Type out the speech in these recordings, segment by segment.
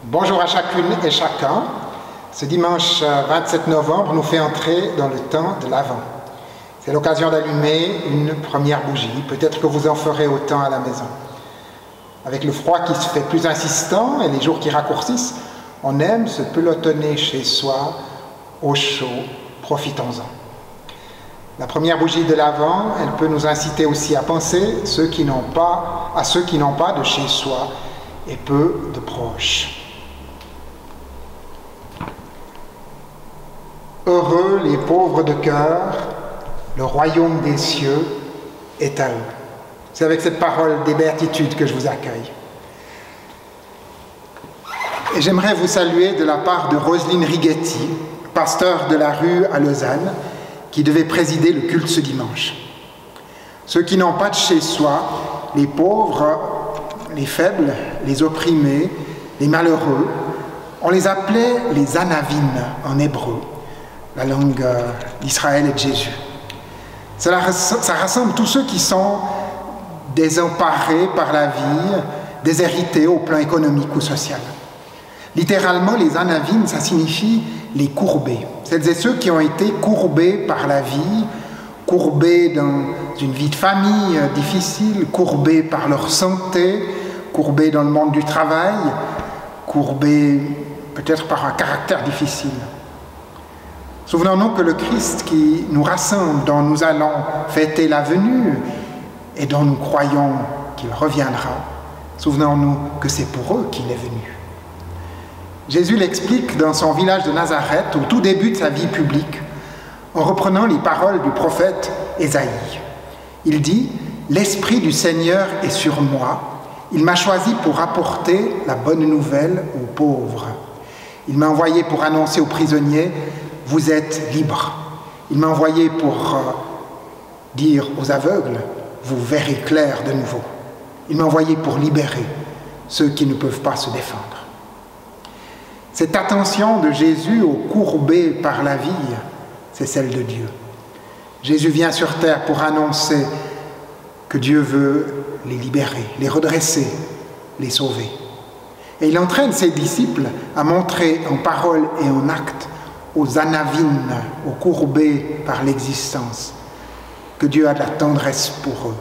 Bonjour à chacune et chacun. Ce dimanche 27 novembre nous fait entrer dans le temps de l'Avent. C'est l'occasion d'allumer une première bougie. Peut-être que vous en ferez autant à la maison. Avec le froid qui se fait plus insistant et les jours qui raccourcissent, on aime se pelotonner chez soi, au chaud, profitons-en. La première bougie de l'Avent, elle peut nous inciter aussi à penser à ceux qui n'ont pas de chez soi et peu de proches. Heureux les pauvres de cœur, le royaume des cieux est à eux. C'est avec cette parole des béatitudes que je vous accueille. Et j'aimerais vous saluer de la part de Roselyne Righetti, pasteur de la rue à Lausanne, qui devait présider le culte ce dimanche. Ceux qui n'ont pas de chez soi, les pauvres, les faibles, les opprimés, les malheureux, on les appelait les anavines en hébreu, la langue d'Israël et de Jésus. Ça rassemble tous ceux qui sont désemparés par la vie, déshérités au plan économique ou social. Littéralement, les anavines, ça signifie les courbés. Celles et ceux qui ont été courbés par la vie, courbés dans une vie de famille difficile, courbés par leur santé, courbés dans le monde du travail, courbés peut-être par un caractère difficile. Souvenons-nous que le Christ qui nous rassemble, dont nous allons fêter la venue et dont nous croyons qu'il reviendra, souvenons-nous que c'est pour eux qu'il est venu. Jésus l'explique dans son village de Nazareth, au tout début de sa vie publique, en reprenant les paroles du prophète Ésaïe. Il dit « L'Esprit du Seigneur est sur moi, il m'a choisi pour apporter la bonne nouvelle aux pauvres. Il m'a envoyé pour annoncer aux prisonniers « Vous êtes libres ». Il m'a envoyé pour dire aux aveugles « Vous verrez clair de nouveau ». Il m'a envoyé pour libérer ceux qui ne peuvent pas se défendre. Cette attention de Jésus aux courbés par la vie, c'est celle de Dieu. Jésus vient sur terre pour annoncer que Dieu veut les libérer, les redresser, les sauver. Et il entraîne ses disciples à montrer en parole et en acte aux anavines, aux courbés par l'existence, que Dieu a de la tendresse pour eux,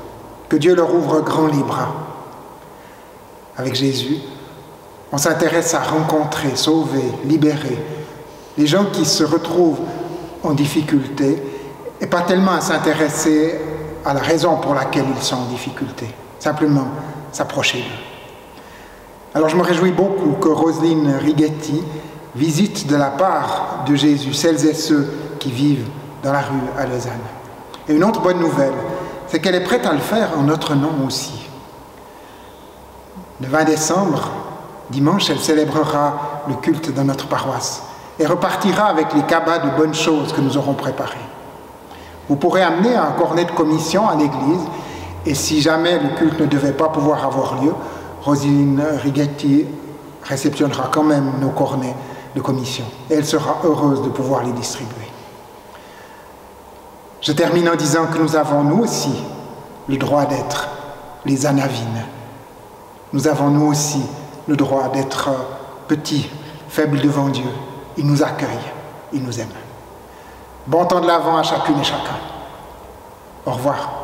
que Dieu leur ouvre grand les bras. Avec Jésus, on s'intéresse à rencontrer, sauver, libérer les gens qui se retrouvent en difficulté et pas tellement à s'intéresser à la raison pour laquelle ils sont en difficulté, simplement s'approcher d'eux. Alors je me réjouis beaucoup que Roselyne Righetti visite de la part de Jésus celles et ceux qui vivent dans la rue à Lausanne. Et une autre bonne nouvelle, c'est qu'elle est prête à le faire en notre nom aussi. Le 20 décembre, dimanche, elle célébrera le culte dans notre paroisse et repartira avec les cabas de bonnes choses que nous aurons préparées. Vous pourrez amener un cornet de commission à l'église et si jamais le culte ne devait pas pouvoir avoir lieu, Roselyne Righetti réceptionnera quand même nos cornets de commission et elle sera heureuse de pouvoir les distribuer. Je termine en disant que nous avons nous aussi le droit d'être les anavines. Nous avons nous aussi le droit d'être petits, faibles devant Dieu. Il nous accueille, il nous aime. Bon temps de l'Avent à chacune et chacun. Au revoir.